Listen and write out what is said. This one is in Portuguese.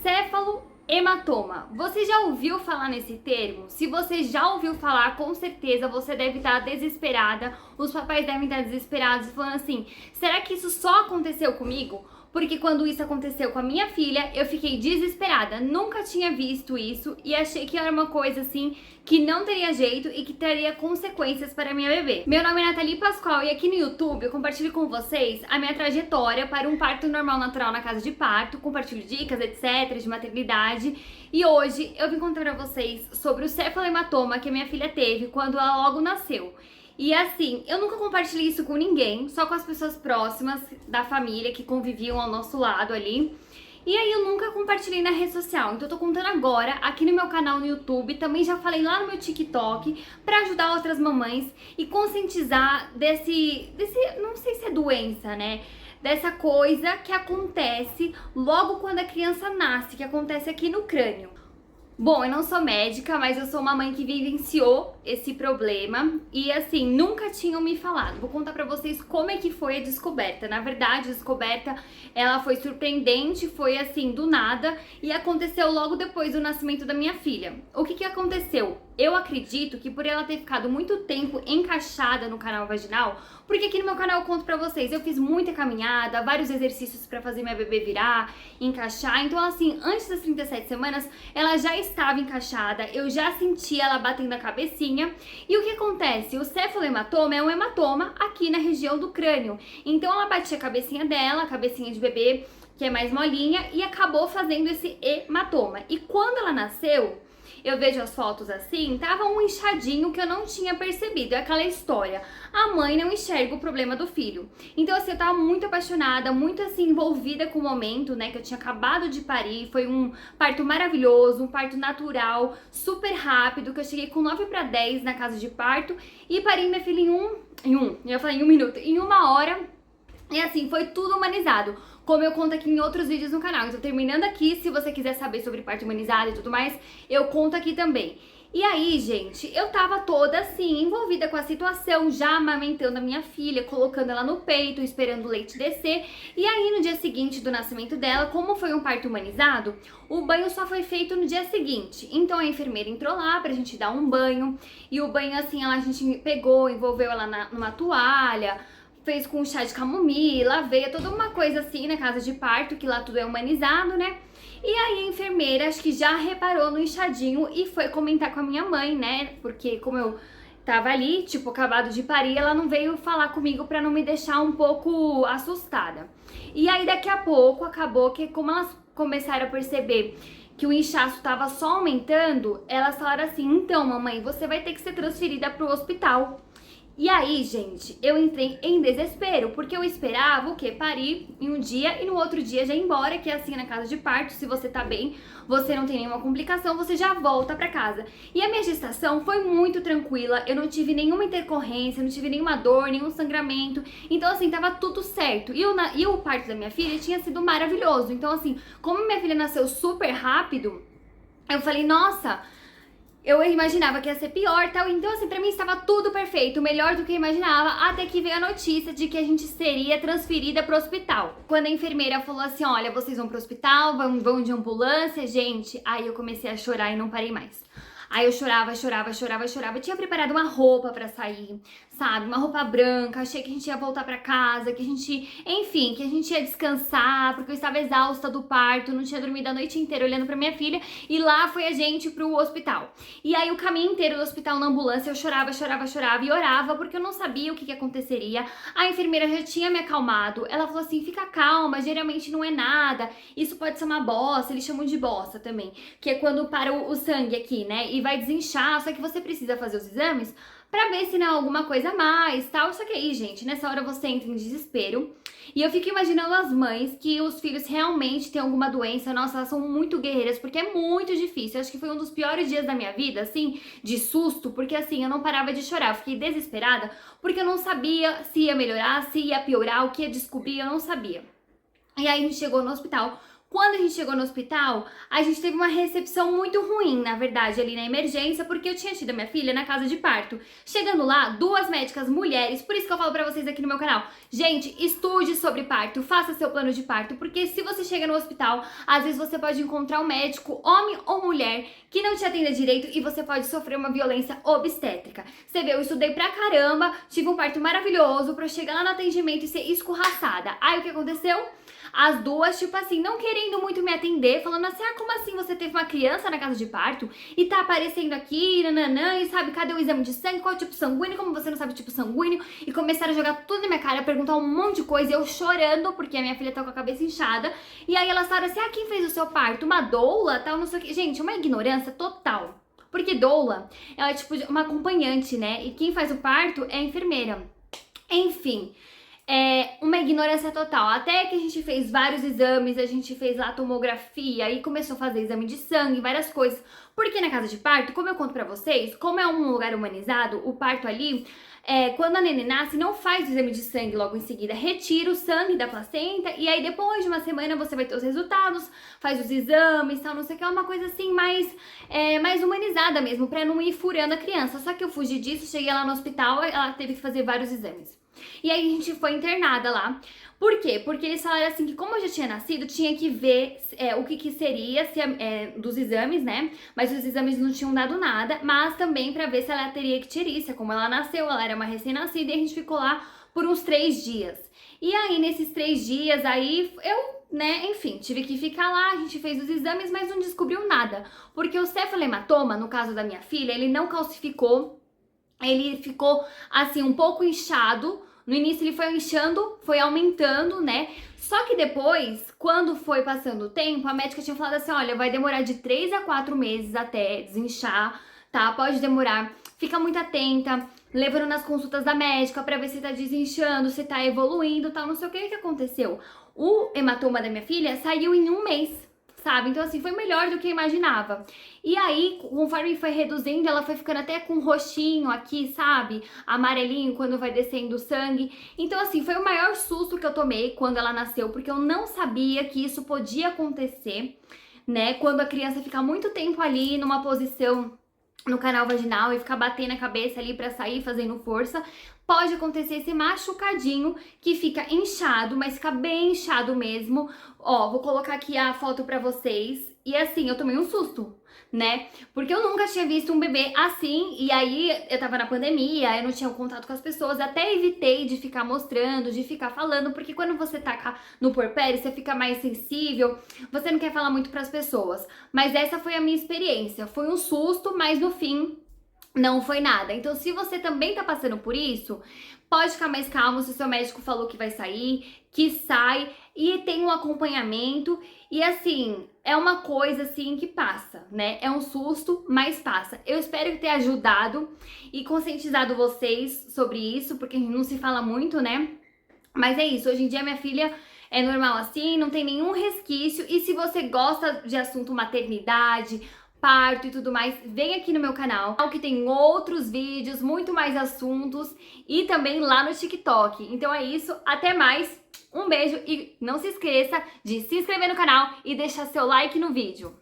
céfalo-hematoma. Você já ouviu falar nesse termo? Se você já ouviu falar, com certeza você deve estar desesperada. Os papais devem estar desesperados falando assim: será que isso só aconteceu comigo? Porque quando isso aconteceu com a minha filha, eu fiquei desesperada. Nunca tinha visto isso e achei que era uma coisa assim que não teria jeito e que traria consequências para a minha bebê. Meu nome é Nathalie Pascoal e aqui no YouTube eu compartilho com vocês a minha trajetória para um parto normal natural na casa de parto, compartilho dicas, etc, de maternidade. E hoje eu vim contar para vocês sobre o céfalo-hematoma que a minha filha teve quando ela logo nasceu. E assim, eu nunca compartilhei isso com ninguém, só com as pessoas próximas da família que conviviam ao nosso lado ali. E aí eu nunca compartilhei na rede social, então eu tô contando agora aqui no meu canal no YouTube, também já falei lá no meu TikTok, pra ajudar outras mamães e conscientizar desse, não sei se é doença, né? Dessa coisa que acontece logo quando a criança nasce, que acontece aqui no crânio. Bom, eu não sou médica, mas eu sou uma mãe que vivenciou esse problema e assim, nunca tinham me falado. Vou contar pra vocês como é que foi a descoberta. Na verdade, a descoberta, ela foi surpreendente, foi assim, do nada e aconteceu logo depois do nascimento da minha filha. O que aconteceu? Eu acredito que por ela ter ficado muito tempo encaixada no canal vaginal, porque aqui no meu canal eu conto pra vocês, eu fiz muita caminhada, vários exercícios pra fazer minha bebê virar, encaixar. Então assim, antes das 37 semanas, ela já estava encaixada, eu já sentia ela batendo a cabecinha. E o que acontece? O céfalo-hematoma é um hematoma aqui na região do crânio. Então ela batia a cabecinha dela, a cabecinha de bebê, que é mais molinha, e acabou fazendo esse hematoma. E quando ela nasceu, eu vejo as fotos assim, tava um inchadinho que eu não tinha percebido. É aquela história, a mãe não enxerga o problema do filho. Então assim, eu tava muito apaixonada, muito assim, envolvida com o momento, né, que eu tinha acabado de parir. Foi um parto maravilhoso, um parto natural, super rápido, que eu cheguei com 9 para 10 na casa de parto e parei minha filha em um minuto, em 1 hora. E assim, foi tudo humanizado, como eu conto aqui em outros vídeos no canal. Então, terminando aqui, se você quiser saber sobre parto humanizado e tudo mais, eu conto aqui também. E aí, gente, eu tava toda assim, envolvida com a situação, já amamentando a minha filha, colocando ela no peito, esperando o leite descer. E aí, no dia seguinte do nascimento dela, como foi um parto humanizado, o banho só foi feito no dia seguinte. Então, a enfermeira entrou lá pra gente dar um banho. E o banho, assim, a gente pegou, envolveu ela numa toalha, fez com chá de camomila, aveia, toda uma coisa assim na casa de parto, que lá tudo é humanizado, né? E aí a enfermeira, acho que já reparou no inchadinho e foi comentar com a minha mãe, né? Porque como eu tava ali, tipo, acabado de parir, ela não veio falar comigo pra não me deixar um pouco assustada. E aí daqui a pouco acabou que, como elas começaram a perceber que o inchaço tava só aumentando, elas falaram assim: então mamãe, você vai ter que ser transferida pro hospital. E aí, gente, eu entrei em desespero, porque eu esperava o quê? Parir em um dia e no outro dia já ir embora, que é assim na casa de parto, se você tá bem, você não tem nenhuma complicação, você já volta pra casa. E a minha gestação foi muito tranquila, eu não tive nenhuma intercorrência, não tive nenhuma dor, nenhum sangramento, então assim, tava tudo certo. E o parto da minha filha tinha sido maravilhoso, então assim, como minha filha nasceu super rápido, eu falei, nossa, eu imaginava que ia ser pior e tal, então assim, pra mim estava tudo perfeito, melhor do que eu imaginava, até que veio a notícia de que a gente seria transferida pro hospital. Quando a enfermeira falou assim, olha, vocês vão pro hospital, vão de ambulância, gente, aí eu comecei a chorar e não parei mais. Aí eu chorava, tinha preparado uma roupa pra sair, sabe, uma roupa branca, achei que a gente ia voltar pra casa, que a gente, enfim, que a gente ia descansar, porque eu estava exausta do parto, não tinha dormido a noite inteira olhando pra minha filha, e lá foi a gente pro hospital. E aí o caminho inteiro do hospital na ambulância eu chorava e orava, porque eu não sabia o que aconteceria. A enfermeira já tinha me acalmado, ela falou assim, fica calma, geralmente não é nada, isso pode ser uma bossa, eles chamam de bossa também, que é quando para o sangue aqui, né, e vai desinchar, só que você precisa fazer os exames pra ver se não é alguma coisa a mais, tal. Só que aí, gente, nessa hora você entra em desespero. E eu fico imaginando as mães que os filhos realmente têm alguma doença. Nossa, elas são muito guerreiras, porque é muito difícil. Eu acho que foi um dos piores dias da minha vida, assim, de susto, porque assim, eu não parava de chorar. Eu fiquei desesperada, porque eu não sabia se ia melhorar, se ia piorar, o que ia descobrir, eu não sabia. E aí a gente chegou no hospital Quando a gente chegou no hospital, a gente teve uma recepção muito ruim, na verdade, ali na emergência, porque eu tinha tido a minha filha na casa de parto. Chegando lá, 2 médicas mulheres, por isso que eu falo pra vocês aqui no meu canal. Gente, estude sobre parto, faça seu plano de parto, porque se você chega no hospital, às vezes você pode encontrar um médico, homem ou mulher, que não te atenda direito e você pode sofrer uma violência obstétrica. Você vê, eu estudei pra caramba, tive um parto maravilhoso pra chegar lá no atendimento e ser escorraçada. Aí o que aconteceu? As duas, tipo assim, não querendo muito me atender, falando assim, ah, como assim você teve uma criança na casa de parto e tá aparecendo aqui, nananã, e sabe, cadê o exame de sangue, qual é o tipo sanguíneo, como você não sabe o tipo sanguíneo, e começaram a jogar tudo na minha cara, perguntar um monte de coisa, e eu chorando, porque a minha filha tá com a cabeça inchada, e aí elas falaram assim, ah, quem fez o seu parto? Uma doula, tal, não sei o que. Gente, uma ignorância total, porque doula, ela é tipo uma acompanhante, né, e quem faz o parto é a enfermeira. Enfim, uma ignorância total. Até que a gente fez vários exames, a gente fez lá tomografia e começou a fazer exame de sangue, várias coisas. Porque na casa de parto, como eu conto pra vocês, como é um lugar humanizado, o parto ali, quando a neném nasce, não faz o exame de sangue logo em seguida. Retira o sangue da placenta e aí depois de uma semana você vai ter os resultados, faz os exames, tal, não sei o que. É uma coisa assim mais humanizada mesmo, pra não ir furando a criança. Só que eu fugi disso, cheguei lá no hospital, ela teve que fazer vários exames. E aí a gente foi internada lá. Por quê? Porque eles falaram assim que como eu já tinha nascido, tinha que ver o que seria dos exames, né? Mas os exames não tinham dado nada, mas também pra ver se ela teria icterícia. Como ela nasceu, ela era uma recém-nascida e a gente ficou lá por uns 3 dias. E aí nesses 3 dias aí enfim, tive que ficar lá, a gente fez os exames, mas não descobriu nada. Porque o cefalematoma, no caso da minha filha, ele não calcificou. Ele ficou, assim, um pouco inchado. No início ele foi inchando, foi aumentando, né? Só que depois, quando foi passando o tempo, a médica tinha falado assim, olha, vai demorar de 3 a 4 meses até desinchar, tá? Pode demorar. Fica muito atenta, levando nas consultas da médica pra ver se tá desinchando, se tá evoluindo, tal, não sei o que aconteceu. O hematoma da minha filha saiu em 1 mês. Sabe? Então, assim, foi melhor do que eu imaginava. E aí, conforme foi reduzindo, ela foi ficando até com um roxinho aqui, sabe? Amarelinho, quando vai descendo o sangue. Então, assim, foi o maior susto que eu tomei quando ela nasceu, porque eu não sabia que isso podia acontecer, né? Quando a criança fica muito tempo ali numa posição no canal vaginal e ficar batendo a cabeça ali pra sair, fazendo força, pode acontecer esse machucadinho que fica inchado, mas fica bem inchado mesmo. Ó, vou colocar aqui a foto pra vocês. E assim, eu tomei um susto, né? Porque eu nunca tinha visto um bebê assim, e aí eu tava na pandemia, eu não tinha contato com as pessoas, até evitei de ficar mostrando, de ficar falando, porque quando você tá no puerpério, você fica mais sensível, você não quer falar muito pras pessoas. Mas essa foi a minha experiência, foi um susto, mas no fim não foi nada. Então, se você também tá passando por isso, pode ficar mais calmo se o seu médico falou que vai sair, que sai e tem um acompanhamento. E assim, é uma coisa assim que passa, né? É um susto, mas passa. Eu espero ter ajudado e conscientizado vocês sobre isso, porque não se fala muito, né? Mas é isso, hoje em dia minha filha é normal assim, não tem nenhum resquício. E se você gosta de assunto maternidade, parto e tudo mais, vem aqui no meu canal, que tem outros vídeos, muito mais assuntos e também lá no TikTok. Então é isso, até mais, um beijo e não se esqueça de se inscrever no canal e deixar seu like no vídeo.